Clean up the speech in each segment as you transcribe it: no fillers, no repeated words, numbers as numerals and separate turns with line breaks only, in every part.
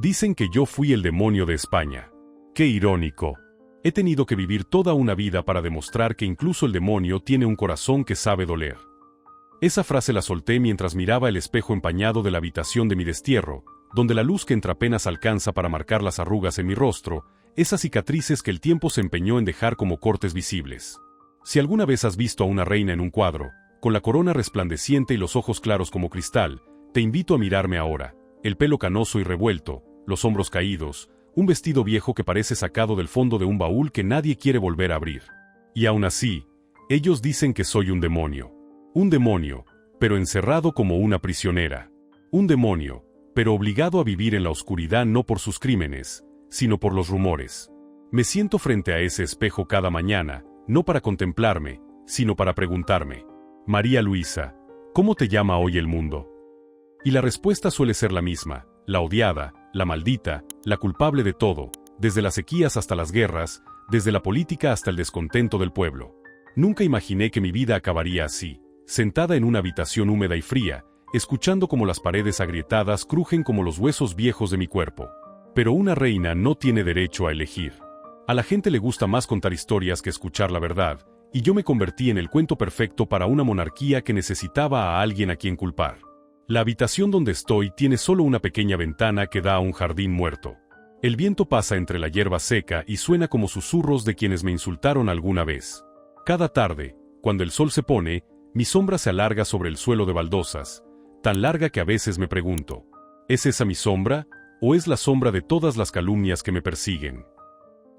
Dicen que yo fui el demonio de España. ¡Qué irónico! He tenido que vivir toda una vida para demostrar que incluso el demonio tiene un corazón que sabe doler. Esa frase la solté mientras miraba el espejo empañado de la habitación de mi destierro, donde la luz que entra apenas alcanza para marcar las arrugas en mi rostro, esas cicatrices que el tiempo se empeñó en dejar como cortes visibles. Si alguna vez has visto a una reina en un cuadro, con la corona resplandeciente y los ojos claros como cristal, te invito a mirarme ahora, el pelo canoso y revuelto, los hombros caídos, un vestido viejo que parece sacado del fondo de un baúl que nadie quiere volver a abrir. Y aún así, ellos dicen que soy un demonio, pero encerrado como una prisionera. Un demonio, pero obligado a vivir en la oscuridad no por sus crímenes, sino por los rumores. Me siento frente a ese espejo cada mañana, no para contemplarme, sino para preguntarme: María Luisa, ¿cómo te llama hoy el mundo? Y la respuesta suele ser la misma: la odiada, la maldita, la culpable de todo, desde las sequías hasta las guerras, desde la política hasta el descontento del pueblo. Nunca imaginé que mi vida acabaría así, sentada en una habitación húmeda y fría, escuchando cómo las paredes agrietadas crujen como los huesos viejos de mi cuerpo. Pero una reina no tiene derecho a elegir. A la gente le gusta más contar historias que escuchar la verdad, y yo me convertí en el cuento perfecto para una monarquía que necesitaba a alguien a quien culpar. La habitación donde estoy tiene solo una pequeña ventana que da a un jardín muerto. El viento pasa entre la hierba seca y suena como susurros de quienes me insultaron alguna vez. Cada tarde, cuando el sol se pone, mi sombra se alarga sobre el suelo de baldosas, tan larga que a veces me pregunto: ¿es esa mi sombra, o es la sombra de todas las calumnias que me persiguen?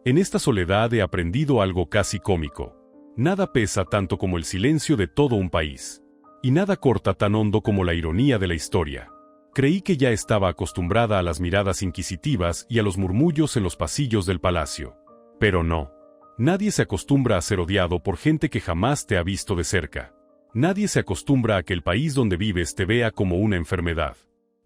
En esta soledad he aprendido algo casi cómico. Nada pesa tanto como el silencio de todo un país. Y nada corta tan hondo como la ironía de la historia. Creí que ya estaba acostumbrada a las miradas inquisitivas y a los murmullos en los pasillos del palacio. Pero no. Nadie se acostumbra a ser odiado por gente que jamás te ha visto de cerca. Nadie se acostumbra a que el país donde vives te vea como una enfermedad.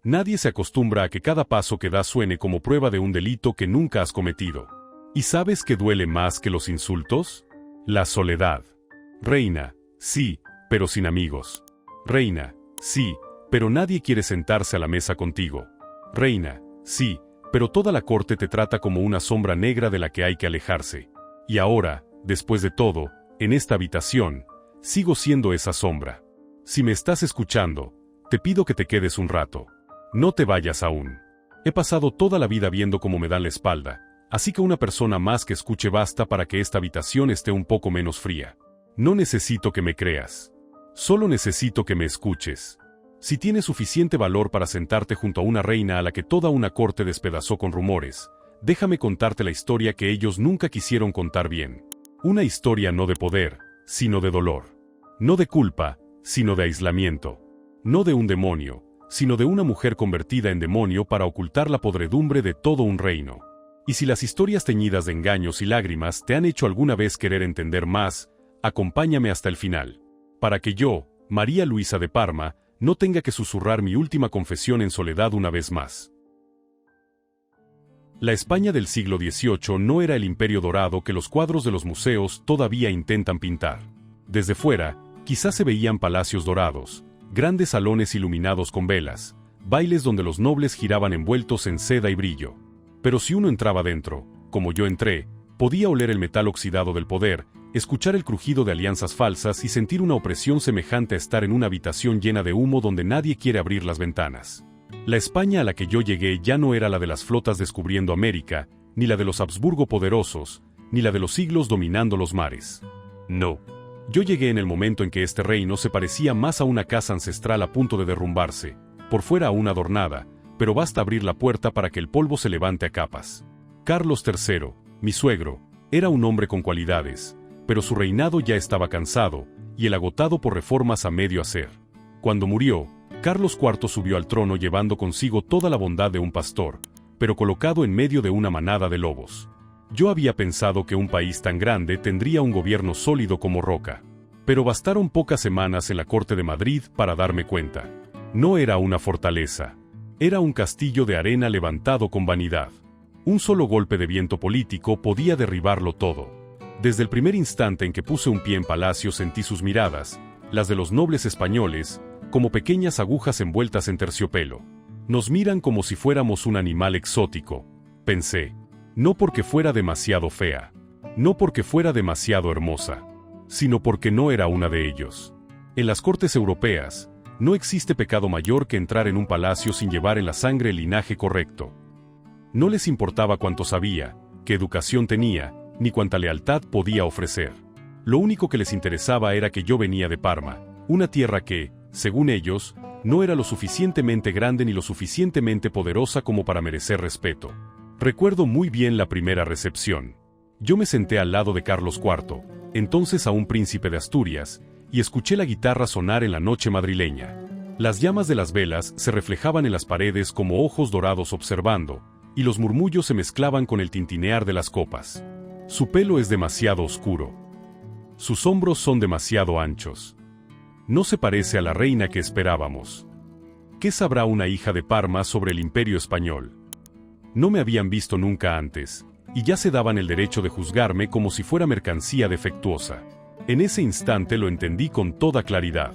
Nadie se acostumbra a que cada paso que das suene como prueba de un delito que nunca has cometido. ¿Y sabes qué duele más que los insultos? La soledad. Reina, sí, pero sin amigos. Reina, sí, pero nadie quiere sentarse a la mesa contigo. Reina, sí, pero toda la corte te trata como una sombra negra de la que hay que alejarse. Y ahora, después de todo, en esta habitación, sigo siendo esa sombra. Si me estás escuchando, te pido que te quedes un rato. No te vayas aún. He pasado toda la vida viendo cómo me dan la espalda, así que una persona más que escuche basta para que esta habitación esté un poco menos fría. No necesito que me creas. Solo necesito que me escuches. Si tienes suficiente valor para sentarte junto a una reina a la que toda una corte despedazó con rumores, déjame contarte la historia que ellos nunca quisieron contar bien. Una historia no de poder, sino de dolor. No de culpa, sino de aislamiento. No de un demonio, sino de una mujer convertida en demonio para ocultar la podredumbre de todo un reino. Y si las historias teñidas de engaños y lágrimas te han hecho alguna vez querer entender más, acompáñame hasta el final. Para que yo, María Luisa de Parma, no tenga que susurrar mi última confesión en soledad una vez más. La España del siglo XVIII no era el imperio dorado que los cuadros de los museos todavía intentan pintar. Desde fuera, quizás se veían palacios dorados, grandes salones iluminados con velas, bailes donde los nobles giraban envueltos en seda y brillo. Pero si uno entraba dentro, como yo entré, podía oler el metal oxidado del poder, escuchar el crujido de alianzas falsas y sentir una opresión semejante a estar en una habitación llena de humo donde nadie quiere abrir las ventanas. La España a la que yo llegué ya no era la de las flotas descubriendo América, ni la de los Habsburgo poderosos, ni la de los siglos dominando los mares. No. Yo llegué en el momento en que este reino se parecía más a una casa ancestral a punto de derrumbarse, por fuera aún adornada, pero basta abrir la puerta para que el polvo se levante a capas. Carlos III, mi suegro, era un hombre con cualidades, pero su reinado ya estaba cansado, y el agotado por reformas a medio hacer. Cuando murió, Carlos IV subió al trono llevando consigo toda la bondad de un pastor, pero colocado en medio de una manada de lobos. Yo había pensado que un país tan grande tendría un gobierno sólido como roca. Pero bastaron pocas semanas en la corte de Madrid para darme cuenta. No era una fortaleza. Era un castillo de arena levantado con vanidad. Un solo golpe de viento político podía derribarlo todo. Desde el primer instante en que puse un pie en palacio sentí sus miradas, las de los nobles españoles, como pequeñas agujas envueltas en terciopelo. Nos miran como si fuéramos un animal exótico, pensé. No porque fuera demasiado fea, no porque fuera demasiado hermosa, sino porque no era una de ellos. En las cortes europeas, no existe pecado mayor que entrar en un palacio sin llevar en la sangre el linaje correcto. No les importaba cuánto sabía, qué educación tenía, ni cuánta lealtad podía ofrecer. Lo único que les interesaba era que yo venía de Parma, una tierra que, según ellos, no era lo suficientemente grande ni lo suficientemente poderosa como para merecer respeto. Recuerdo muy bien la primera recepción. Yo me senté al lado de Carlos IV, entonces aún príncipe de Asturias, y escuché la guitarra sonar en la noche madrileña. Las llamas de las velas se reflejaban en las paredes como ojos dorados observando, y los murmullos se mezclaban con el tintinear de las copas. Su pelo es demasiado oscuro. Sus hombros son demasiado anchos. No se parece a la reina que esperábamos. ¿Qué sabrá una hija de Parma sobre el Imperio español? No me habían visto nunca antes, y ya se daban el derecho de juzgarme como si fuera mercancía defectuosa. En ese instante lo entendí con toda claridad.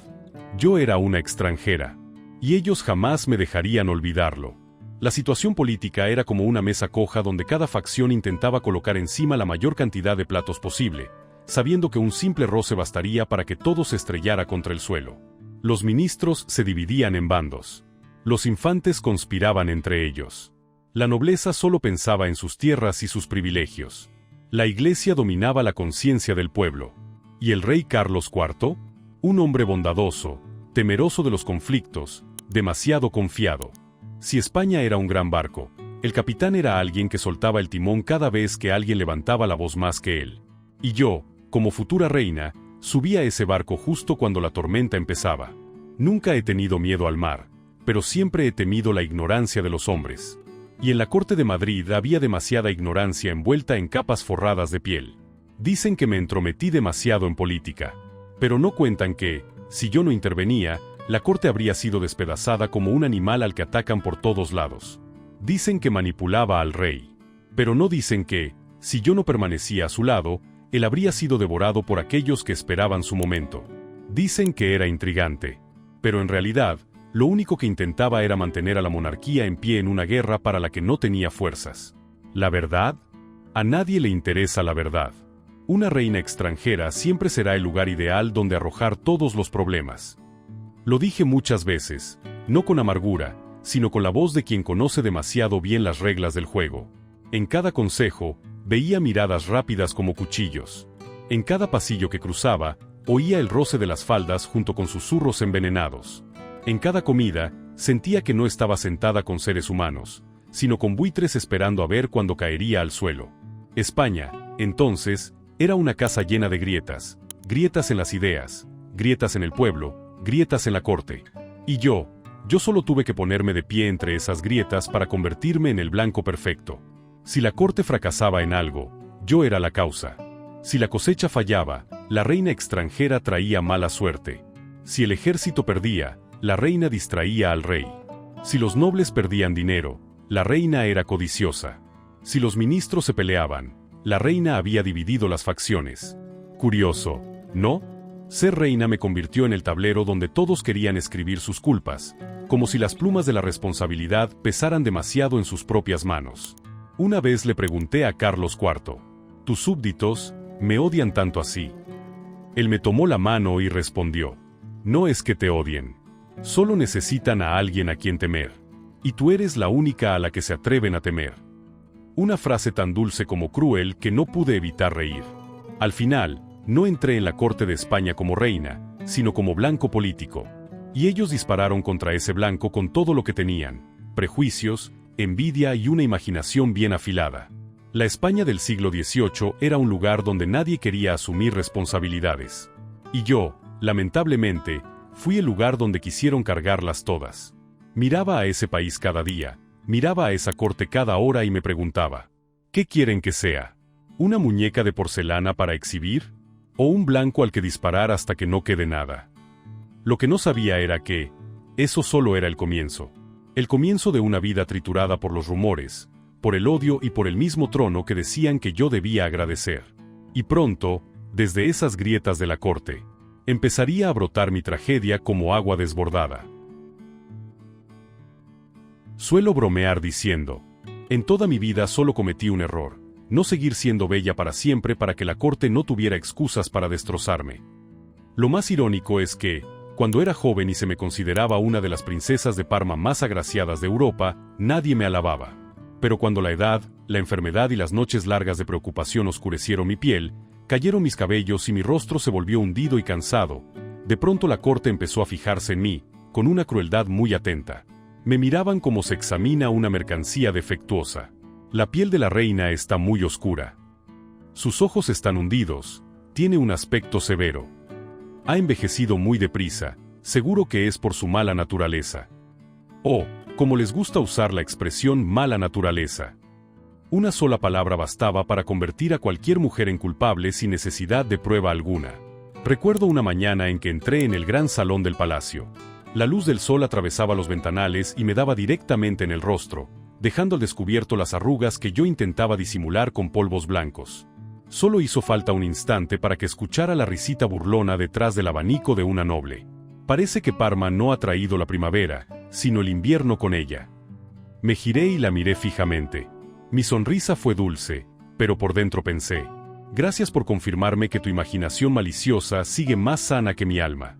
Yo era una extranjera, y ellos jamás me dejarían olvidarlo. La situación política era como una mesa coja donde cada facción intentaba colocar encima la mayor cantidad de platos posible, sabiendo que un simple roce bastaría para que todo se estrellara contra el suelo. Los ministros se dividían en bandos. Los infantes conspiraban entre ellos. La nobleza solo pensaba en sus tierras y sus privilegios. La iglesia dominaba la conciencia del pueblo. ¿Y el rey Carlos IV? Un hombre bondadoso, temeroso de los conflictos, demasiado confiado. Si España era un gran barco, el capitán era alguien que soltaba el timón cada vez que alguien levantaba la voz más que él. Y yo, como futura reina, subí a ese barco justo cuando la tormenta empezaba. Nunca he tenido miedo al mar, pero siempre he temido la ignorancia de los hombres. Y en la corte de Madrid había demasiada ignorancia envuelta en capas forradas de piel. Dicen que me entrometí demasiado en política, pero no cuentan que, si yo no intervenía, la corte habría sido despedazada como un animal al que atacan por todos lados. Dicen que manipulaba al rey, pero no dicen que, si yo no permanecía a su lado, él habría sido devorado por aquellos que esperaban su momento. Dicen que era intrigante, pero en realidad, lo único que intentaba era mantener a la monarquía en pie en una guerra para la que no tenía fuerzas. ¿La verdad? A nadie le interesa la verdad. Una reina extranjera siempre será el lugar ideal donde arrojar todos los problemas. Lo dije muchas veces, no con amargura, sino con la voz de quien conoce demasiado bien las reglas del juego. En cada consejo, veía miradas rápidas como cuchillos. En cada pasillo que cruzaba, oía el roce de las faldas junto con susurros envenenados. En cada comida, sentía que no estaba sentada con seres humanos, sino con buitres esperando a ver cuándo caería al suelo. España, entonces, era una casa llena de grietas, grietas en las ideas, grietas en el pueblo, grietas en la corte. Y yo solo tuve que ponerme de pie entre esas grietas para convertirme en el blanco perfecto. Si la corte fracasaba en algo, yo era la causa. Si la cosecha fallaba, la reina extranjera traía mala suerte. Si el ejército perdía, la reina distraía al rey. Si los nobles perdían dinero, la reina era codiciosa. Si los ministros se peleaban, la reina había dividido las facciones. Curioso, ¿no? Ser reina me convirtió en el tablero donde todos querían escribir sus culpas, como si las plumas de la responsabilidad pesaran demasiado en sus propias manos. Una vez le pregunté a Carlos IV, «¿Tus súbditos me odian tanto así?» Él me tomó la mano y respondió, «No es que te odien. Solo necesitan a alguien a quien temer. Y tú eres la única a la que se atreven a temer». Una frase tan dulce como cruel que no pude evitar reír. Al final, no entré en la corte de España como reina, sino como blanco político. Y ellos dispararon contra ese blanco con todo lo que tenían, prejuicios, envidia y una imaginación bien afilada. La España del siglo XVIII era un lugar donde nadie quería asumir responsabilidades. Y yo, lamentablemente, fui el lugar donde quisieron cargarlas todas. Miraba a ese país cada día, miraba a esa corte cada hora y me preguntaba, ¿qué quieren que sea? ¿Una muñeca de porcelana para exhibir? ¿O un blanco al que disparar hasta que no quede nada? Lo que no sabía era que, eso solo era el comienzo. El comienzo de una vida triturada por los rumores, por el odio y por el mismo trono que decían que yo debía agradecer. Y pronto, desde esas grietas de la corte, empezaría a brotar mi tragedia como agua desbordada. Suelo bromear diciendo, en toda mi vida solo cometí un error, no seguir siendo bella para siempre para que la corte no tuviera excusas para destrozarme. Lo más irónico es que, cuando era joven y se me consideraba una de las princesas de Parma más agraciadas de Europa, nadie me alababa. Pero cuando la edad, la enfermedad y las noches largas de preocupación oscurecieron mi piel, cayeron mis cabellos y mi rostro se volvió hundido y cansado, de pronto la corte empezó a fijarse en mí, con una crueldad muy atenta. Me miraban como se examina una mercancía defectuosa. La piel de la reina está muy oscura. Sus ojos están hundidos, tiene un aspecto severo. Ha envejecido muy deprisa, seguro que es por su mala naturaleza. O, como les gusta usar la expresión mala naturaleza. Una sola palabra bastaba para convertir a cualquier mujer en culpable sin necesidad de prueba alguna. Recuerdo una mañana en que entré en el gran salón del palacio. La luz del sol atravesaba los ventanales y me daba directamente en el rostro, dejando al descubierto las arrugas que yo intentaba disimular con polvos blancos. Solo hizo falta un instante para que escuchara la risita burlona detrás del abanico de una noble. Parece que Parma no ha traído la primavera, sino el invierno con ella. Me giré y la miré fijamente. Mi sonrisa fue dulce, pero por dentro pensé, gracias por confirmarme que tu imaginación maliciosa sigue más sana que mi alma.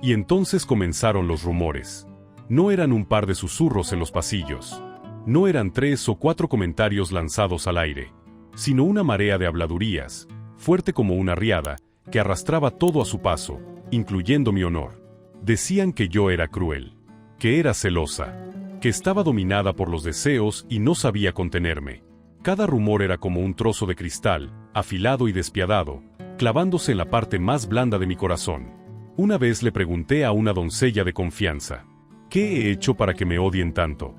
Y entonces comenzaron los rumores. No eran un par de susurros en los pasillos. No eran 3 o 4 comentarios lanzados al aire, sino una marea de habladurías, fuerte como una riada, que arrastraba todo a su paso, incluyendo mi honor. Decían que yo era cruel, que era celosa, que estaba dominada por los deseos y no sabía contenerme. Cada rumor era como un trozo de cristal, afilado y despiadado, clavándose en la parte más blanda de mi corazón. Una vez le pregunté a una doncella de confianza, ¿qué he hecho para que me odien tanto?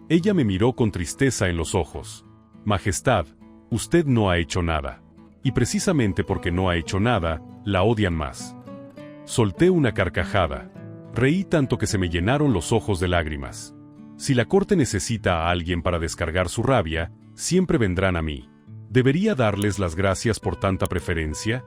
Ella me miró con tristeza en los ojos. Majestad, usted no ha hecho nada. Y precisamente porque no ha hecho nada, la odian más. Solté una carcajada. Reí tanto que se me llenaron los ojos de lágrimas. Si la corte necesita a alguien para descargar su rabia, siempre vendrán a mí. ¿Debería darles las gracias por tanta preferencia?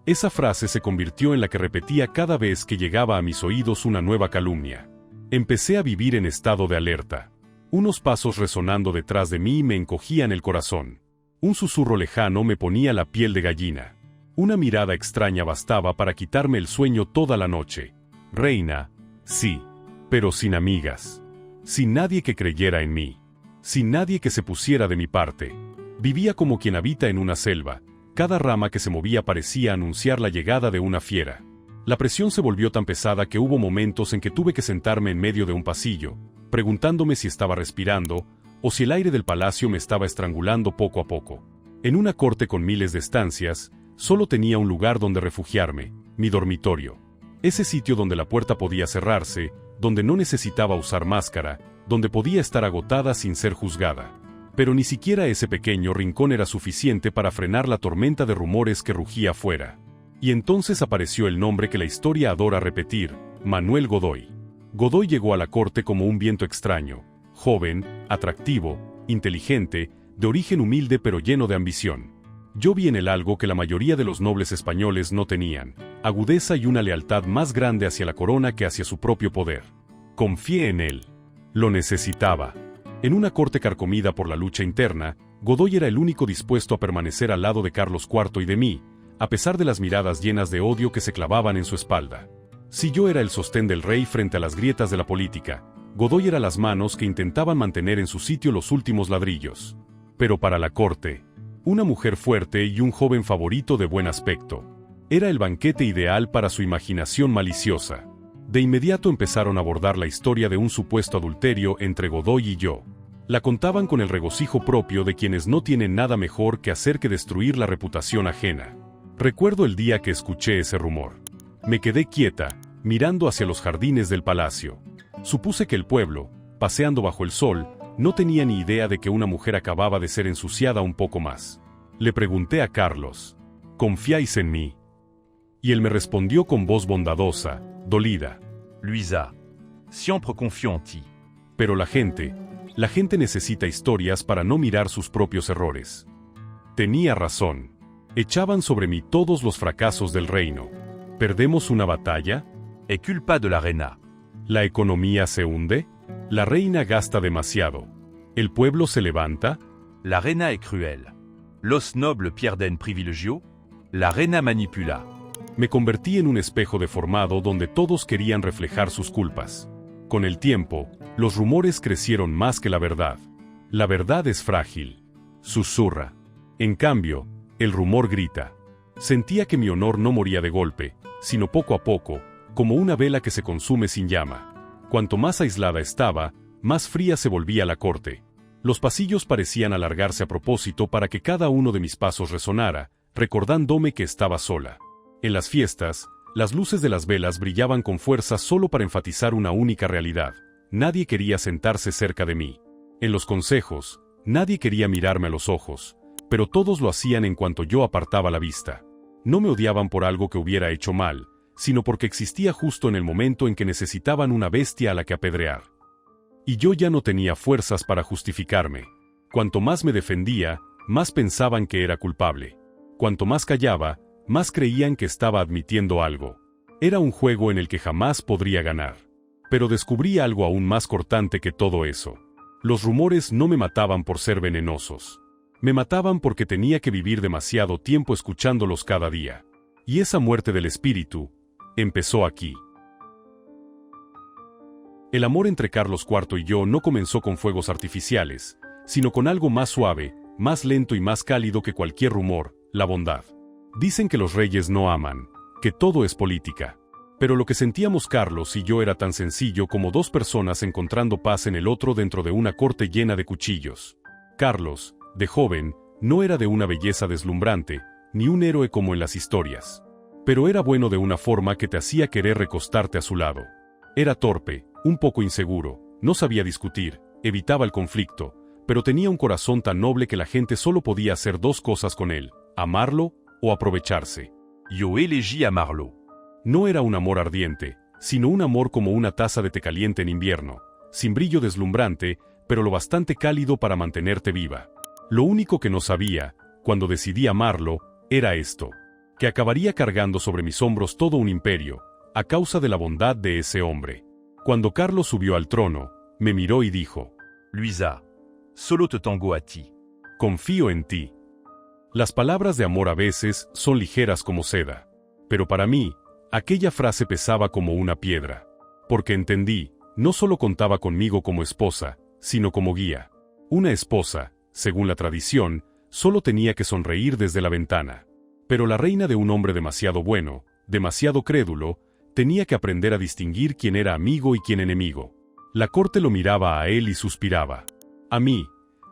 Esa frase se convirtió en la que repetía cada vez que llegaba a mis oídos una nueva calumnia. Empecé a vivir en estado de alerta. Unos pasos resonando detrás de mí me encogían el corazón. Un susurro lejano me ponía la piel de gallina. Una mirada extraña bastaba para quitarme el sueño toda la noche. Reina, sí, pero sin amigas. Sin nadie que creyera en mí. Sin nadie que se pusiera de mi parte. Vivía como quien habita en una selva. Cada rama que se movía parecía anunciar la llegada de una fiera. La presión se volvió tan pesada que hubo momentos en que tuve que sentarme en medio de un pasillo, preguntándome si estaba respirando, o si el aire del palacio me estaba estrangulando poco a poco. En una corte con miles de estancias, solo tenía un lugar donde refugiarme, mi dormitorio. Ese sitio donde la puerta podía cerrarse, donde no necesitaba usar máscara, donde podía estar agotada sin ser juzgada. Pero ni siquiera ese pequeño rincón era suficiente para frenar la tormenta de rumores que rugía afuera. Y entonces apareció el nombre que la historia adora repetir, Manuel Godoy. Godoy llegó a la corte como un viento extraño, joven, atractivo, inteligente, de origen humilde pero lleno de ambición. Yo vi en él algo que la mayoría de los nobles españoles no tenían, agudeza y una lealtad más grande hacia la corona que hacia su propio poder. Confié en él. Lo necesitaba. En una corte carcomida por la lucha interna, Godoy era el único dispuesto a permanecer al lado de Carlos IV y de mí, a pesar de las miradas llenas de odio que se clavaban en su espalda. Si yo era el sostén del rey frente a las grietas de la política, Godoy era las manos que intentaban mantener en su sitio los últimos ladrillos. Pero para la corte, una mujer fuerte y un joven favorito de buen aspecto, era el banquete ideal para su imaginación maliciosa. De inmediato empezaron a abordar la historia de un supuesto adulterio entre Godoy y yo. La contaban con el regocijo propio de quienes no tienen nada mejor que hacer que destruir la reputación ajena. Recuerdo el día que escuché ese rumor. Me quedé quieta, mirando hacia los jardines del palacio. Supuse que el pueblo, paseando bajo el sol, no tenía ni idea de que una mujer acababa de ser ensuciada un poco más. Le pregunté a Carlos, ¿confiáis en mí? Y él me respondió con voz bondadosa, dolida.
Luisa, siempre confío en ti.
Pero la gente necesita historias para no mirar sus propios errores. Tenía razón. Echaban sobre mí todos los fracasos del reino. ¿Perdemos una batalla?
Es culpa de la reina.
¿La economía se hunde? La reina gasta demasiado. ¿El pueblo se levanta?
La reina est cruelle. Los nobles pierden privilegio. La reina manipula.
Me convertí en un espejo deformado donde todos querían reflejar sus culpas. Con el tiempo, los rumores crecieron más que la verdad. La verdad es frágil. Susurra. En cambio, el rumor grita. Sentía que mi honor no moría de golpe, sino poco a poco, como una vela que se consume sin llama. Cuanto más aislada estaba, más fría se volvía la corte. Los pasillos parecían alargarse a propósito para que cada uno de mis pasos resonara, recordándome que estaba sola. En las fiestas, las luces de las velas brillaban con fuerza solo para enfatizar una única realidad. Nadie quería sentarse cerca de mí. En los consejos, nadie quería mirarme a los ojos, pero todos lo hacían en cuanto yo apartaba la vista. No me odiaban por algo que hubiera hecho mal, sino porque existía justo en el momento en que necesitaban una bestia a la que apedrear. Y yo ya no tenía fuerzas para justificarme. Cuanto más me defendía, más pensaban que era culpable. Cuanto más callaba, más creían que estaba admitiendo algo. Era un juego en el que jamás podría ganar. Pero descubrí algo aún más cortante que todo eso. Los rumores no me mataban por ser venenosos. Me mataban porque tenía que vivir demasiado tiempo escuchándolos cada día. Y esa muerte del espíritu empezó aquí. El amor entre Carlos IV y yo no comenzó con fuegos artificiales, sino con algo más suave, más lento y más cálido que cualquier rumor: la bondad. Dicen que los reyes no aman, que todo es política. Pero lo que sentíamos Carlos y yo era tan sencillo como dos personas encontrando paz en el otro dentro de una corte llena de cuchillos. Carlos, de joven, no era de una belleza deslumbrante, ni un héroe como en las historias. Pero era bueno de una forma que te hacía querer recostarte a su lado. Era torpe, un poco inseguro, no sabía discutir, evitaba el conflicto, pero tenía un corazón tan noble que la gente solo podía hacer dos cosas con él: amarlo o aprovecharse.
Yo elegí amarlo.
No era un amor ardiente, sino un amor como una taza de té caliente en invierno, sin brillo deslumbrante, pero lo bastante cálido para mantenerte viva. Lo único que no sabía, cuando decidí amarlo, era esto: que acabaría cargando sobre mis hombros todo un imperio, a causa de la bondad de ese hombre. Cuando Carlos subió al trono, me miró y dijo:
Luisa, solo te tengo a ti.
Confío en ti. Las palabras de amor a veces son ligeras como seda. Pero para mí, aquella frase pesaba como una piedra. Porque entendí, no solo contaba conmigo como esposa, sino como guía. Una esposa, según la tradición, solo tenía que sonreír desde la ventana. Pero la reina de un hombre demasiado bueno, demasiado crédulo, tenía que aprender a distinguir quién era amigo y quién enemigo. La corte lo miraba a él y suspiraba. A mí,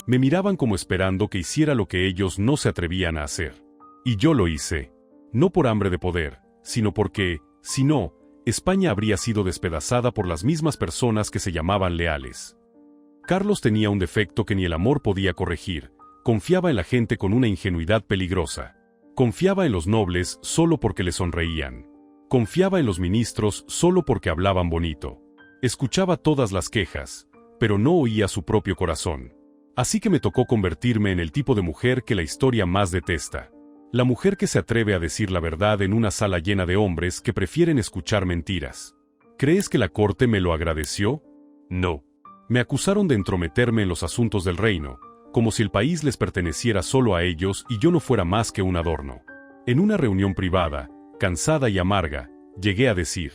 me miraban como esperando que hiciera lo que ellos no se atrevían a hacer. Y yo lo hice. No por hambre de poder, sino porque, si no, España habría sido despedazada por las mismas personas que se llamaban leales. Carlos tenía un defecto que ni el amor podía corregir: confiaba en la gente con una ingenuidad peligrosa. Confiaba en los nobles solo porque le sonreían. Confiaba en los ministros solo porque hablaban bonito. Escuchaba todas las quejas, pero no oía su propio corazón. Así que me tocó convertirme en el tipo de mujer que la historia más detesta. La mujer que se atreve a decir la verdad en una sala llena de hombres que prefieren escuchar mentiras. ¿Crees que la corte me lo agradeció? No. Me acusaron de entrometerme en los asuntos del reino, como si el país les perteneciera solo a ellos y yo no fuera más que un adorno. En una reunión privada, cansada y amarga, llegué a decir: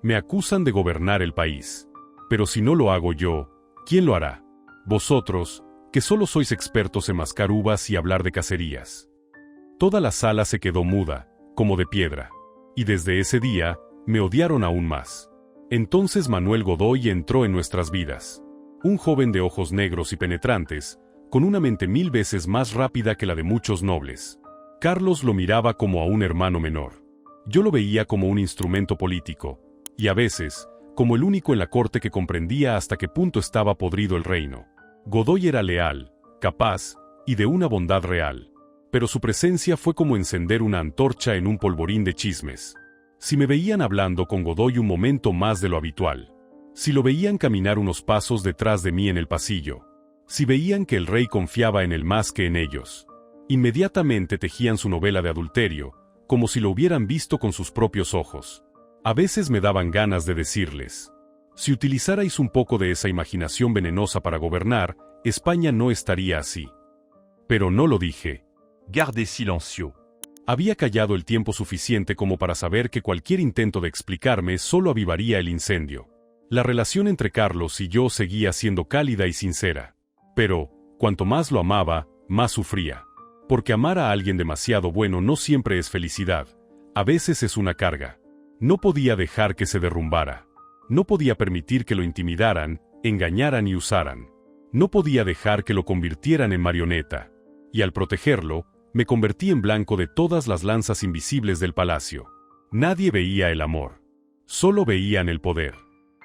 me acusan de gobernar el país. Pero si no lo hago yo, ¿quién lo hará? Vosotros, que solo sois expertos en mascar uvas y hablar de cacerías. Toda la sala se quedó muda, como de piedra. Y desde ese día, me odiaron aún más. Entonces Manuel Godoy entró en nuestras vidas. Un joven de ojos negros y penetrantes, con una mente 1000 veces más rápida que la de muchos nobles. Carlos lo miraba como a un hermano menor. Yo lo veía como un instrumento político, y a veces, como el único en la corte que comprendía hasta qué punto estaba podrido el reino. Godoy era leal, capaz, y de una bondad real. Pero su presencia fue como encender una antorcha en un polvorín de chismes. Si me veían hablando con Godoy un momento más de lo habitual. Si lo veían caminar unos pasos detrás de mí en el pasillo. Si veían que el rey confiaba en él más que en ellos. Inmediatamente tejían su novela de adulterio, como si lo hubieran visto con sus propios ojos. A veces me daban ganas de decirles: Si utilizarais un poco de esa imaginación venenosa para gobernar, España no estaría así. Pero no lo dije.
Gardez silencio.
Había callado el tiempo suficiente como para saber que cualquier intento de explicarme solo avivaría el incendio. La relación entre Carlos y yo seguía siendo cálida y sincera. Pero, cuanto más lo amaba, más sufría. Porque amar a alguien demasiado bueno no siempre es felicidad, a veces es una carga. No podía dejar que se derrumbara. No podía permitir que lo intimidaran, engañaran y usaran. No podía dejar que lo convirtieran en marioneta. Y al protegerlo, me convertí en blanco de todas las lanzas invisibles del palacio. Nadie veía el amor. Solo veían el poder.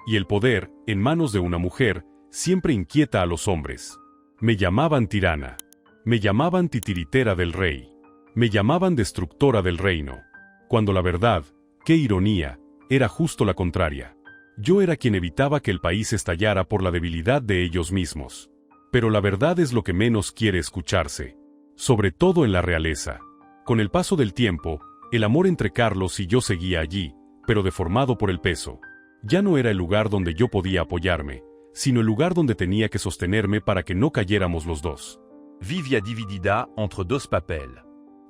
Y el poder, en manos de una mujer, siempre inquieta a los hombres. Me llamaban tirana. Me llamaban titiritera del rey. Me llamaban destructora del reino. Cuando la verdad, qué ironía, era justo la contraria. Yo era quien evitaba que el país estallara por la debilidad de ellos mismos. Pero la verdad es lo que menos quiere escucharse. Sobre todo en la realeza. Con el paso del tiempo, el amor entre Carlos y yo seguía allí, pero deformado por el peso. Ya no era el lugar donde yo podía apoyarme, sino el lugar donde tenía que sostenerme para que no cayéramos los dos.
Vivia dividida entre dos papel.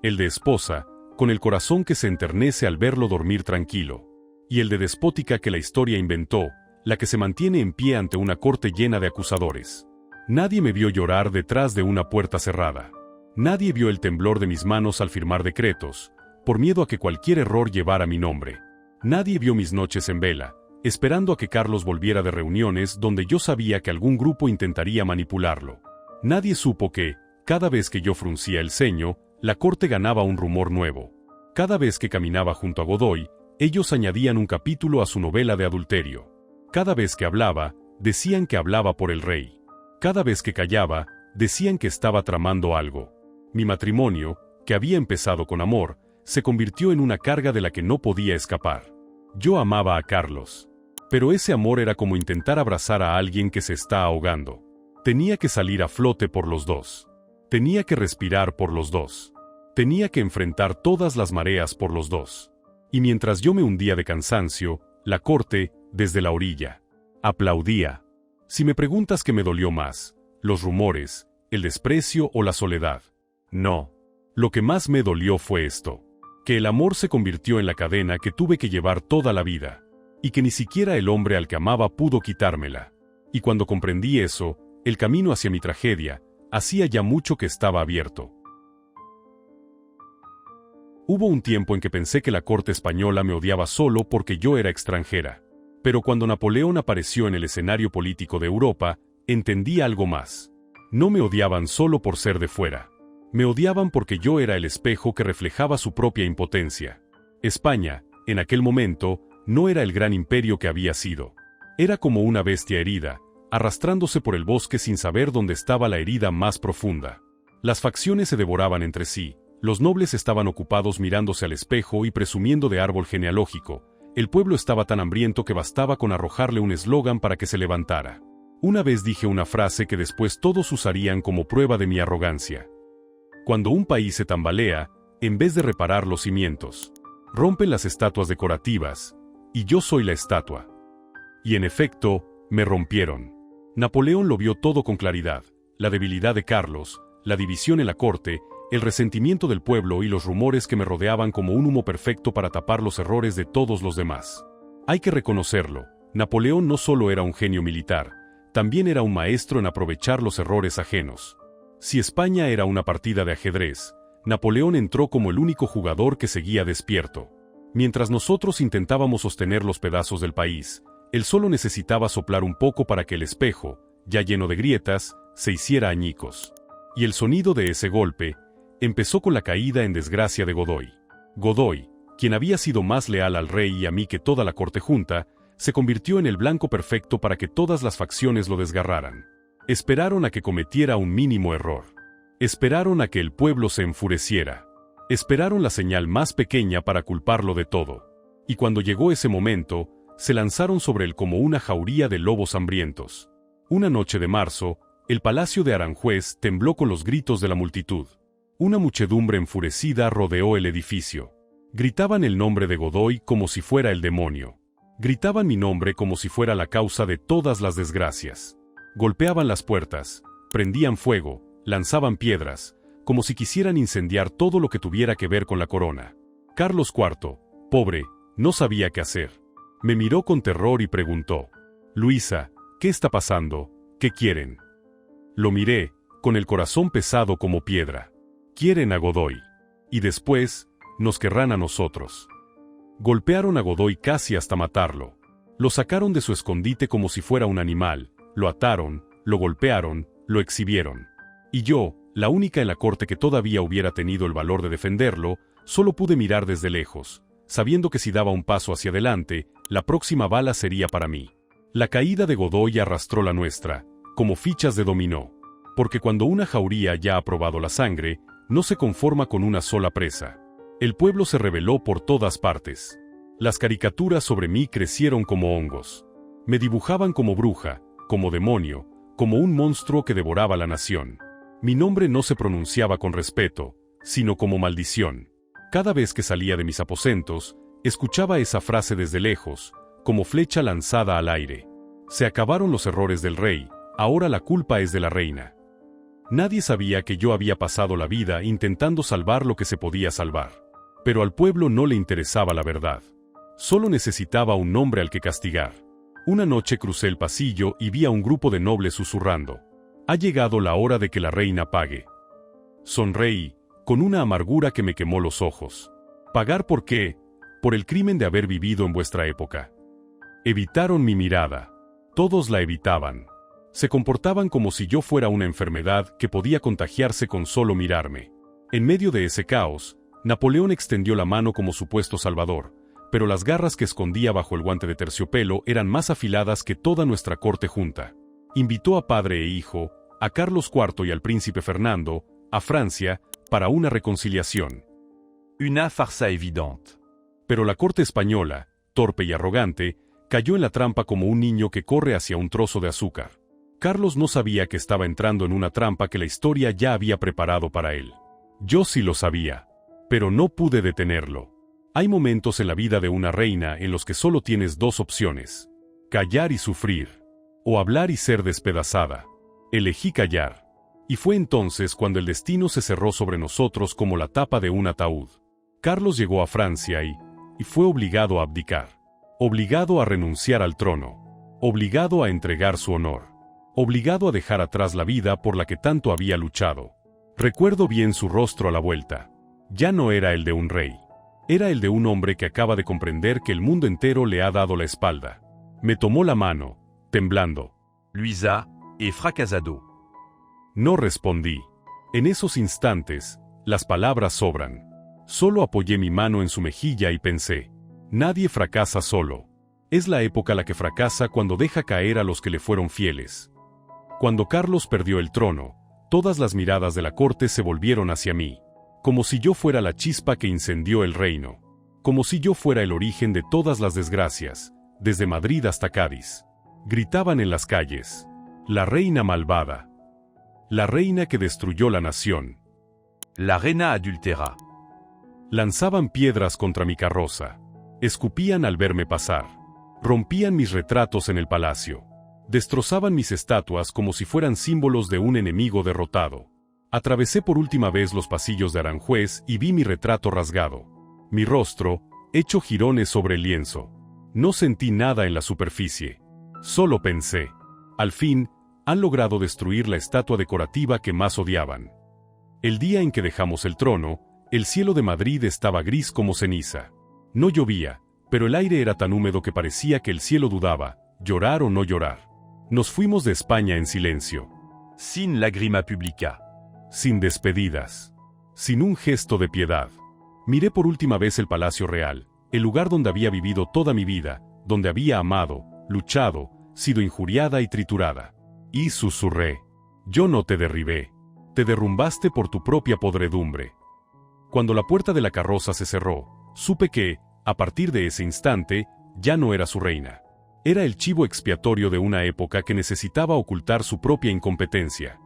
El de esposa, con el corazón que se enternece al verlo dormir tranquilo. Y el de despótica que la historia inventó, la que se mantiene en pie ante una corte llena de acusadores. Nadie me vio llorar detrás de una puerta cerrada. Nadie vio el temblor de mis manos al firmar decretos, por miedo a que cualquier error llevara mi nombre. Nadie vio mis noches en vela, esperando a que Carlos volviera de reuniones donde yo sabía que algún grupo intentaría manipularlo. Nadie supo que, cada vez que yo fruncía el ceño, la corte ganaba un rumor nuevo. Cada vez que caminaba junto a Godoy, ellos añadían un capítulo a su novela de adulterio. Cada vez que hablaba, decían que hablaba por el rey. Cada vez que callaba, decían que estaba tramando algo. Mi matrimonio, que había empezado con amor, se convirtió en una carga de la que no podía escapar. Yo amaba a Carlos. Pero ese amor era como intentar abrazar a alguien que se está ahogando. Tenía que salir a flote por los dos. Tenía que respirar por los dos. Tenía que enfrentar todas las mareas por los dos. Y mientras yo me hundía de cansancio, la corte, desde la orilla, aplaudía. Si me preguntas qué me dolió más, los rumores, el desprecio o la soledad. No. Lo que más me dolió fue esto. Que el amor se convirtió en la cadena que tuve que llevar toda la vida. Y que ni siquiera el hombre al que amaba pudo quitármela. Y cuando comprendí eso, el camino hacia mi tragedia, hacía ya mucho que estaba abierto. Hubo un tiempo en que pensé que la corte española me odiaba solo porque yo era extranjera. Pero cuando Napoleón apareció en el escenario político de Europa, entendí algo más. No me odiaban solo por ser de fuera. Me odiaban porque yo era el espejo que reflejaba su propia impotencia. España, en aquel momento, no era el gran imperio que había sido. Era como una bestia herida, arrastrándose por el bosque sin saber dónde estaba la herida más profunda. Las facciones se devoraban entre sí, los nobles estaban ocupados mirándose al espejo y presumiendo de árbol genealógico, el pueblo estaba tan hambriento que bastaba con arrojarle un eslogan para que se levantara. Una vez dije una frase que después todos usarían como prueba de mi arrogancia. Cuando un país se tambalea, en vez de reparar los cimientos, rompen las estatuas decorativas, y yo soy la estatua. Y en efecto, me rompieron. Napoleón lo vio todo con claridad, la debilidad de Carlos, la división en la corte, el resentimiento del pueblo y los rumores que me rodeaban como un humo perfecto para tapar los errores de todos los demás. Hay que reconocerlo, Napoleón no solo era un genio militar, también era un maestro en aprovechar los errores ajenos. Si España era una partida de ajedrez, Napoleón entró como el único jugador que seguía despierto. Mientras nosotros intentábamos sostener los pedazos del país, él solo necesitaba soplar un poco para que el espejo, ya lleno de grietas, se hiciera añicos. Y el sonido de ese golpe empezó con la caída en desgracia de Godoy. Godoy, quien había sido más leal al rey y a mí que toda la corte junta, se convirtió en el blanco perfecto para que todas las facciones lo desgarraran. Esperaron a que cometiera un mínimo error. Esperaron a que el pueblo se enfureciera. Esperaron la señal más pequeña para culparlo de todo. Y cuando llegó ese momento, se lanzaron sobre él como una jauría de lobos hambrientos. Una noche de marzo, el palacio de Aranjuez tembló con los gritos de la multitud. Una muchedumbre enfurecida rodeó el edificio. Gritaban el nombre de Godoy como si fuera el demonio. Gritaban mi nombre como si fuera la causa de todas las desgracias. Golpeaban las puertas, prendían fuego, lanzaban piedras, como si quisieran incendiar todo lo que tuviera que ver con la corona. Carlos IV, pobre, no sabía qué hacer. Me miró con terror y preguntó: «Luisa, ¿qué está pasando? ¿Qué quieren?». Lo miré, con el corazón pesado como piedra. «Quieren a Godoy. Y después, nos querrán a nosotros». Golpearon a Godoy casi hasta matarlo. Lo sacaron de su escondite como si fuera un animal, lo ataron, lo golpearon, lo exhibieron. Y yo, la única en la corte que todavía hubiera tenido el valor de defenderlo, solo pude mirar desde lejos, sabiendo que si daba un paso hacia adelante, la próxima bala sería para mí. La caída de Godoy arrastró la nuestra, como fichas de dominó. Porque cuando una jauría ya ha probado la sangre, no se conforma con una sola presa. El pueblo se rebeló por todas partes. Las caricaturas sobre mí crecieron como hongos. Me dibujaban como bruja, como demonio, como un monstruo que devoraba la nación. Mi nombre no se pronunciaba con respeto, sino como maldición. Cada vez que salía de mis aposentos, escuchaba esa frase desde lejos, como flecha lanzada al aire. Se acabaron los errores del rey, ahora la culpa es de la reina. Nadie sabía que yo había pasado la vida intentando salvar lo que se podía salvar. Pero al pueblo no le interesaba la verdad. Solo necesitaba un nombre al que castigar. Una noche crucé el pasillo y vi a un grupo de nobles susurrando: «Ha llegado la hora de que la reina pague». Sonreí, con una amargura que me quemó los ojos. ¿Pagar por qué? Por el crimen de haber vivido en vuestra época. Evitaron mi mirada. Todos la evitaban. Se comportaban como si yo fuera una enfermedad que podía contagiarse con solo mirarme. En medio de ese caos, Napoleón extendió la mano como supuesto salvador, pero las garras que escondía bajo el guante de terciopelo eran más afiladas que toda nuestra corte junta. Invitó a padre e hijo, a Carlos IV y al príncipe Fernando, a Francia, para una reconciliación.
Una farsa évidente.
Pero la corte española, torpe y arrogante, cayó en la trampa como un niño que corre hacia un trozo de azúcar. Carlos no sabía que estaba entrando en una trampa que la historia ya había preparado para él. Yo sí lo sabía. Pero no pude detenerlo. Hay momentos en la vida de una reina en los que solo tienes dos opciones: callar y sufrir, o hablar y ser despedazada. Elegí callar. Y fue entonces cuando el destino se cerró sobre nosotros como la tapa de un ataúd. Carlos llegó a Francia y fue obligado a abdicar. Obligado a renunciar al trono. Obligado a entregar su honor. Obligado a dejar atrás la vida por la que tanto había luchado. Recuerdo bien su rostro a la vuelta. Ya no era el de un rey. Era el de un hombre que acaba de comprender que el mundo entero le ha dado la espalda. Me tomó la mano, temblando.
Luisa, et fracasado.
No respondí. En esos instantes, las palabras sobran. Solo apoyé mi mano en su mejilla y pensé: nadie fracasa solo. Es la época la que fracasa cuando deja caer a los que le fueron fieles. Cuando Carlos perdió el trono, todas las miradas de la corte se volvieron hacia mí. Como si yo fuera la chispa que incendió el reino. Como si yo fuera el origen de todas las desgracias, desde Madrid hasta Cádiz. Gritaban en las calles: «La reina malvada. La reina que destruyó la nación».
La reina adúltera.
Lanzaban piedras contra mi carroza. Escupían al verme pasar. Rompían mis retratos en el palacio. Destrozaban mis estatuas como si fueran símbolos de un enemigo derrotado. Atravesé por última vez los pasillos de Aranjuez y vi mi retrato rasgado. Mi rostro, hecho jirones sobre el lienzo. No sentí nada en la superficie. Solo pensé: al fin, han logrado destruir la estatua decorativa que más odiaban. El día en que dejamos el trono, el cielo de Madrid estaba gris como ceniza. No llovía, pero el aire era tan húmedo que parecía que el cielo dudaba, llorar o no llorar. Nos fuimos de España en silencio.
Sin lágrima pública.
Sin despedidas. Sin un gesto de piedad. Miré por última vez el Palacio Real, el lugar donde había vivido toda mi vida, donde había amado, luchado, sido injuriada y triturada. Y susurré: yo no te derribé. Te derrumbaste por tu propia podredumbre. Cuando la puerta de la carroza se cerró, supe que, a partir de ese instante, ya no era su reina. Era el chivo expiatorio de una época que necesitaba ocultar su propia incompetencia.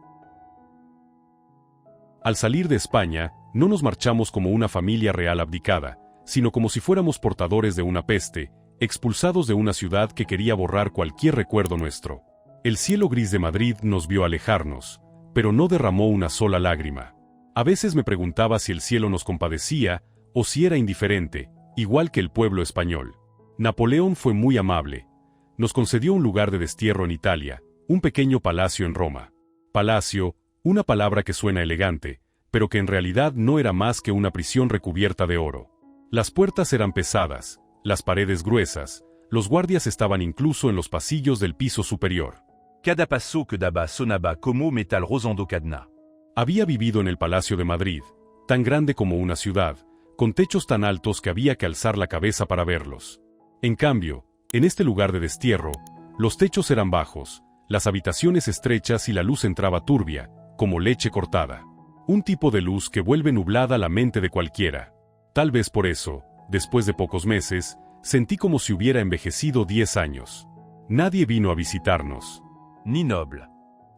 Al salir de España, no nos marchamos como una familia real abdicada, sino como si fuéramos portadores de una peste, expulsados de una ciudad que quería borrar cualquier recuerdo nuestro. El cielo gris de Madrid nos vio alejarnos, pero no derramó una sola lágrima. A veces me preguntaba si el cielo nos compadecía o si era indiferente, igual que el pueblo español. Napoleón fue muy amable. Nos concedió un lugar de destierro en Italia, un pequeño palacio en Roma. Palacio, una palabra que suena elegante, pero que en realidad no era más que una prisión recubierta de oro. Las puertas eran pesadas, las paredes gruesas, los guardias estaban incluso en los pasillos del piso superior.
Cada passo que daba sonaba como metal rosando cadena.
Había vivido en el Palacio de Madrid, tan grande como una ciudad, con techos tan altos que había que alzar la cabeza para verlos. En cambio, en este lugar de destierro, los techos eran bajos, las habitaciones estrechas y la luz entraba turbia, como leche cortada. Un tipo de luz que vuelve nublada la mente de cualquiera. Tal vez por eso, después de pocos meses, sentí como si hubiera envejecido 10 años. Nadie vino a visitarnos.
Ni noble.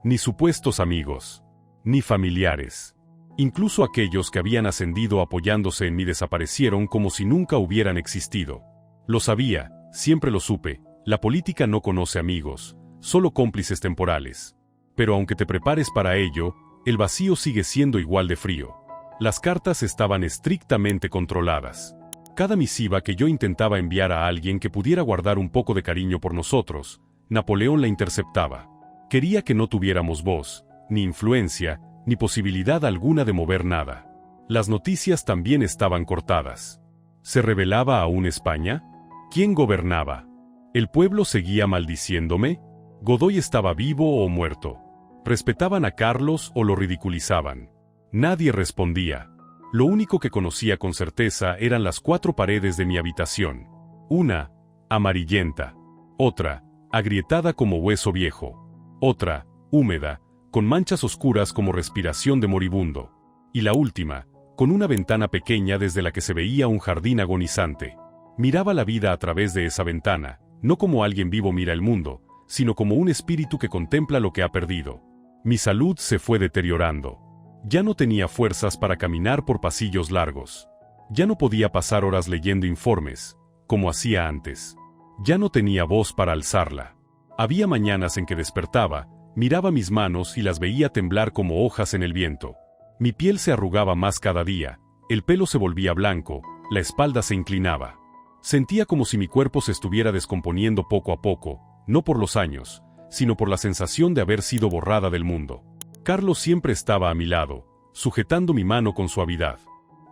Ni supuestos amigos. Ni familiares. Incluso aquellos que habían ascendido apoyándose en mí desaparecieron como si nunca hubieran existido. Lo sabía, siempre lo supe, la política no conoce amigos, solo cómplices temporales. Pero aunque te prepares para ello, el vacío sigue siendo igual de frío. Las cartas estaban estrictamente controladas. Cada misiva que yo intentaba enviar a alguien que pudiera guardar un poco de cariño por nosotros, Napoleón la interceptaba. Quería que no tuviéramos voz, ni influencia, ni posibilidad alguna de mover nada. Las noticias también estaban cortadas. ¿Se rebelaba aún España? ¿Quién gobernaba? ¿El pueblo seguía maldiciéndome? ¿Godoy estaba vivo o muerto? ¿Respetaban a Carlos o lo ridiculizaban? Nadie respondía. Lo único que conocía con certeza eran las 4 paredes de mi habitación. Una, amarillenta. Otra, agrietada como hueso viejo. Otra, húmeda, con manchas oscuras como respiración de moribundo. Y la última, con una ventana pequeña desde la que se veía un jardín agonizante. Miraba la vida a través de esa ventana, no como alguien vivo mira el mundo, sino como un espíritu que contempla lo que ha perdido. Mi salud se fue deteriorando. Ya no tenía fuerzas para caminar por pasillos largos. Ya no podía pasar horas leyendo informes, como hacía antes. Ya no tenía voz para alzarla. Había mañanas en que despertaba, miraba mis manos y las veía temblar como hojas en el viento. Mi piel se arrugaba más cada día, el pelo se volvía blanco, la espalda se inclinaba. Sentía como si mi cuerpo se estuviera descomponiendo poco a poco, no por los años, sino por la sensación de haber sido borrada del mundo. Carlos siempre estaba a mi lado, sujetando mi mano con suavidad.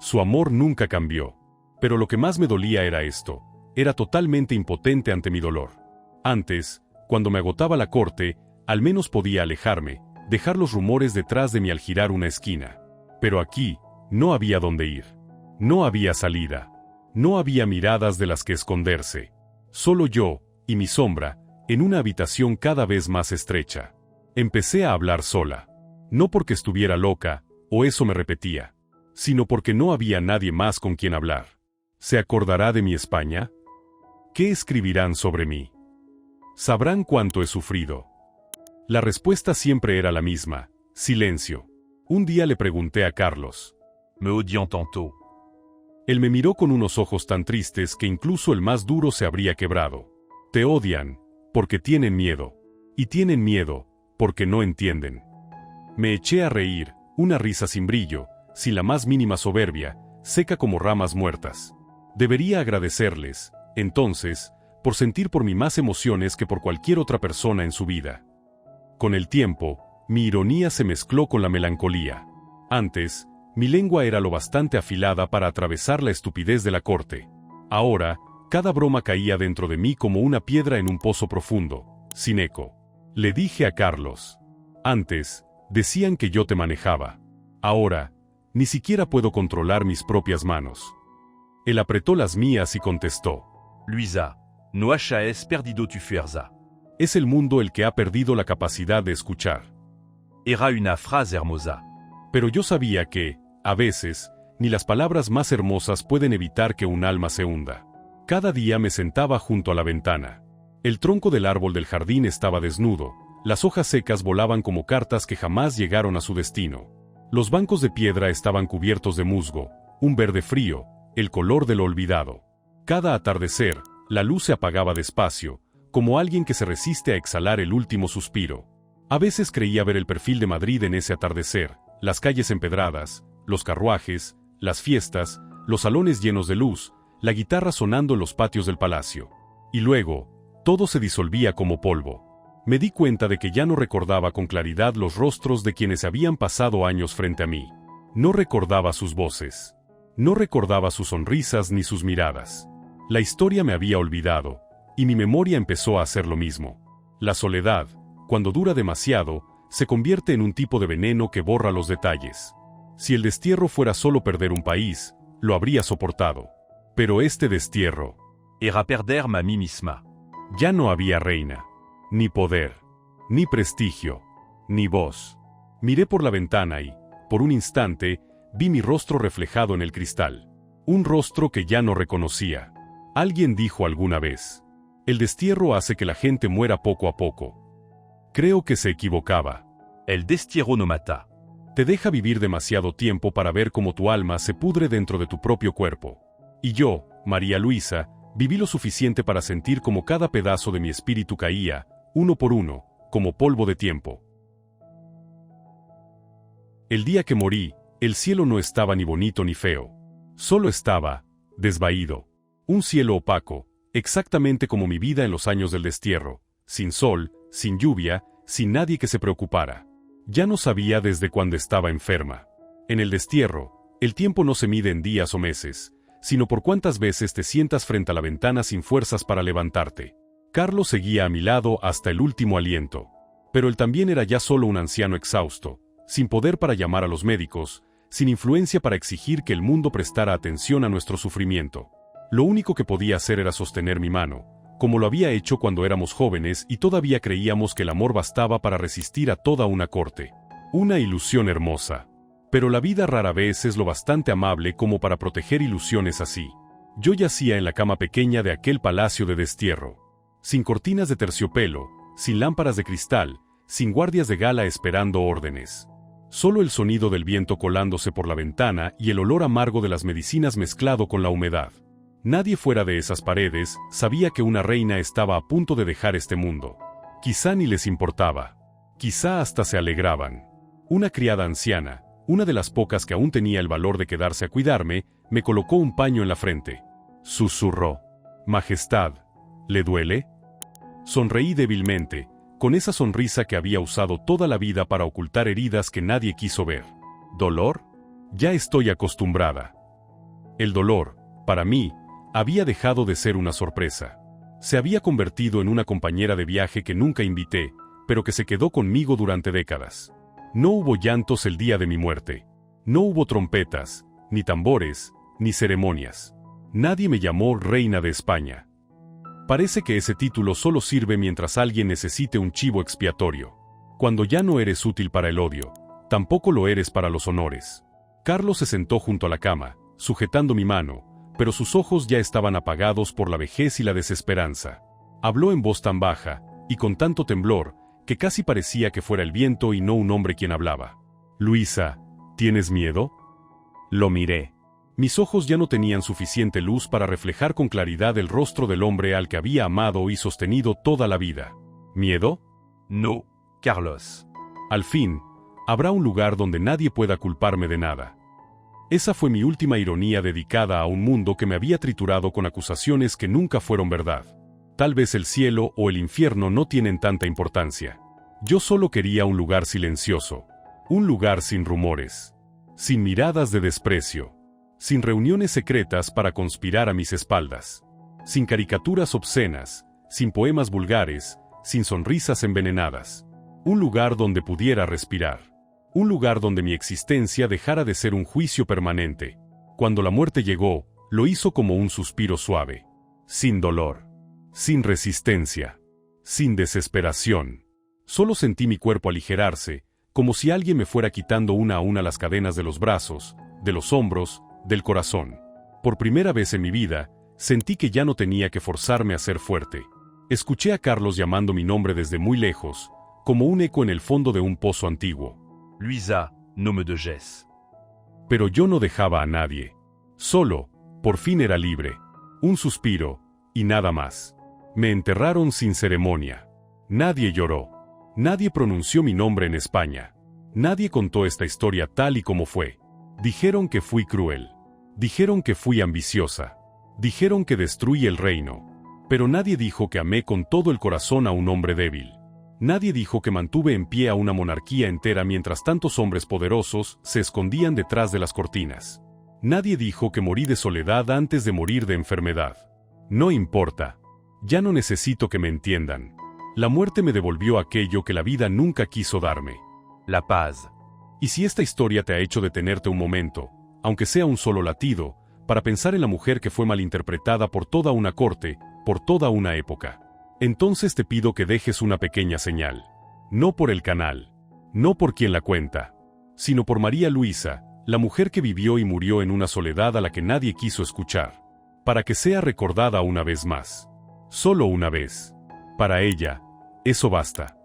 Su amor nunca cambió. Pero lo que más me dolía era esto, era totalmente impotente ante mi dolor. Antes, cuando me agotaba la corte, al menos podía alejarme, dejar los rumores detrás de mí al girar una esquina. Pero aquí, no había dónde ir. No había salida. No había miradas de las que esconderse. Solo yo, y mi sombra, en una habitación cada vez más estrecha. Empecé a hablar sola. No porque estuviera loca, o eso me repetía, sino porque no había nadie más con quien hablar. ¿Se acordará de mi España? ¿Qué escribirán sobre mí? ¿Sabrán cuánto he sufrido? La respuesta siempre era la misma, silencio. Un día le pregunté a Carlos.
Me odian tanto.
Él me miró con unos ojos tan tristes que incluso el más duro se habría quebrado. Te odian, porque tienen miedo. Y tienen miedo, porque no entienden. Me eché a reír, una risa sin brillo, sin la más mínima soberbia, seca como ramas muertas. Debería agradecerles, entonces, por sentir por mí más emociones que por cualquier otra persona en su vida. Con el tiempo, mi ironía se mezcló con la melancolía. Antes, mi lengua era lo bastante afilada para atravesar la estupidez de la corte. Ahora, cada broma caía dentro de mí como una piedra en un pozo profundo, sin eco. Le dije a Carlos. Antes, decían que yo te manejaba. Ahora, ni siquiera puedo controlar mis propias manos. Él apretó las mías y contestó.
Luisa, no has perdido tu fuerza.
Es el mundo el que ha perdido la capacidad de escuchar.
Era una frase hermosa.
Pero yo sabía que, a veces, ni las palabras más hermosas pueden evitar que un alma se hunda. Cada día me sentaba junto a la ventana. El tronco del árbol del jardín estaba desnudo, las hojas secas volaban como cartas que jamás llegaron a su destino. Los bancos de piedra estaban cubiertos de musgo, un verde frío, el color de lo olvidado. Cada atardecer, La luz se apagaba despacio, como alguien que se resiste a exhalar el último suspiro. A veces creía ver el perfil de Madrid en ese atardecer, las calles empedradas, los carruajes, las fiestas, los salones llenos de luz, la guitarra sonando en los patios del palacio. Y luego, todo se disolvía como polvo. Me di cuenta de que ya no recordaba con claridad los rostros de quienes habían pasado años frente a mí. No recordaba sus voces. No recordaba sus sonrisas ni sus miradas. La historia me había olvidado, y mi memoria empezó a hacer lo mismo. La soledad, cuando dura demasiado, se convierte en un tipo de veneno que borra los detalles. Si el destierro fuera solo perder un país, lo habría soportado. Pero este destierro...
Era perder ma mí misma.
Ya no había reina, ni poder, ni prestigio, ni voz. Miré por la ventana y, por un instante, vi mi rostro reflejado en el cristal. Un rostro que ya no reconocía. Alguien dijo alguna vez: el destierro hace que la gente muera poco a poco. Creo que se equivocaba.
El destierro no mata.
Te deja vivir demasiado tiempo para ver cómo tu alma se pudre dentro de tu propio cuerpo. Y yo, María Luisa, viví lo suficiente para sentir como cada pedazo de mi espíritu caía, uno por uno, como polvo de tiempo. El día que morí, el cielo no estaba ni bonito ni feo. Solo estaba, desvaído. Un cielo opaco, exactamente como mi vida en los años del destierro, sin sol, sin lluvia, sin nadie que se preocupara. Ya no sabía desde cuándo estaba enferma. En el destierro, el tiempo no se mide en días o meses, sino por cuántas veces te sientas frente a la ventana sin fuerzas para levantarte. Carlos seguía a mi lado hasta el último aliento. Pero él también era ya solo un anciano exhausto, sin poder para llamar a los médicos, sin influencia para exigir que el mundo prestara atención a nuestro sufrimiento. Lo único que podía hacer era sostener mi mano, como lo había hecho cuando éramos jóvenes y todavía creíamos que el amor bastaba para resistir a toda una corte. Una ilusión hermosa. Pero la vida rara vez es lo bastante amable como para proteger ilusiones así. Yo yacía en la cama pequeña de aquel palacio de destierro. Sin cortinas de terciopelo, sin lámparas de cristal, sin guardias de gala esperando órdenes. Solo el sonido del viento colándose por la ventana y el olor amargo de las medicinas mezclado con la humedad. Nadie fuera de esas paredes sabía que una reina estaba a punto de dejar este mundo. Quizá ni les importaba. Quizá hasta se alegraban. Una criada anciana, una de las pocas que aún tenía el valor de quedarse a cuidarme, me colocó un paño en la frente. Susurró: «Majestad, ¿le duele?». Sonreí débilmente, con esa sonrisa que había usado toda la vida para ocultar heridas que nadie quiso ver. ¿Dolor? Ya estoy acostumbrada. El dolor, para mí, había dejado de ser una sorpresa. Se había convertido en una compañera de viaje que nunca invité, pero que se quedó conmigo durante décadas. No hubo llantos el día de mi muerte. No hubo trompetas, ni tambores, ni ceremonias. Nadie me llamó Reina de España. Parece que ese título solo sirve mientras alguien necesite un chivo expiatorio. Cuando ya no eres útil para el odio, tampoco lo eres para los honores. Carlos se sentó junto a la cama, sujetando mi mano, pero sus ojos ya estaban apagados por la vejez y la desesperanza. Habló en voz tan baja, y con tanto temblor, que casi parecía que fuera el viento y no un hombre quien hablaba. «Luisa, ¿tienes miedo?». Lo miré. Mis ojos ya no tenían suficiente luz para reflejar con claridad el rostro del hombre al que había amado y sostenido toda la vida. ¿Miedo?
No, Carlos.
Al fin, habrá un lugar donde nadie pueda culparme de nada. Esa fue mi última ironía dedicada a un mundo que me había triturado con acusaciones que nunca fueron verdad. Tal vez el cielo o el infierno no tienen tanta importancia. Yo solo quería un lugar silencioso. Un lugar sin rumores. Sin miradas de desprecio. Sin reuniones secretas para conspirar a mis espaldas. Sin caricaturas obscenas. Sin poemas vulgares. Sin sonrisas envenenadas. Un lugar donde pudiera respirar. Un lugar donde mi existencia dejara de ser un juicio permanente. Cuando la muerte llegó, lo hizo como un suspiro suave. Sin dolor. Sin resistencia. Sin desesperación. Solo sentí mi cuerpo aligerarse, como si alguien me fuera quitando una a una las cadenas de los brazos, de los hombros, del corazón. Por primera vez en mi vida, sentí que ya no tenía que forzarme a ser fuerte. Escuché a Carlos llamando mi nombre desde muy lejos, como un eco en el fondo de un pozo antiguo.
Luisa, no me dejes.
Pero yo no dejaba a nadie. Solo, por fin era libre. Un suspiro, Y nada más. Me enterraron sin ceremonia. Nadie lloró. Nadie pronunció mi nombre en España. Nadie contó esta historia tal y como fue. Dijeron que fui cruel. Dijeron que fui ambiciosa. Dijeron que destruí el reino. Pero nadie dijo que amé con todo el corazón a un hombre débil. Nadie dijo que mantuve en pie a una monarquía entera mientras tantos hombres poderosos se escondían detrás de las cortinas. Nadie dijo que morí de soledad antes de morir de enfermedad. No importa. Ya no necesito que me entiendan. La muerte me devolvió aquello que la vida nunca quiso darme.
La paz.
Y si esta historia te ha hecho detenerte un momento, aunque sea un solo latido, para pensar en la mujer que fue malinterpretada por toda una corte, por toda una época, entonces te pido que dejes una pequeña señal. No por el canal, no por quien la cuenta, sino por María Luisa, la mujer que vivió y murió en una soledad a la que nadie quiso escuchar, para que sea recordada una vez más. Solo una vez. Para ella, eso basta.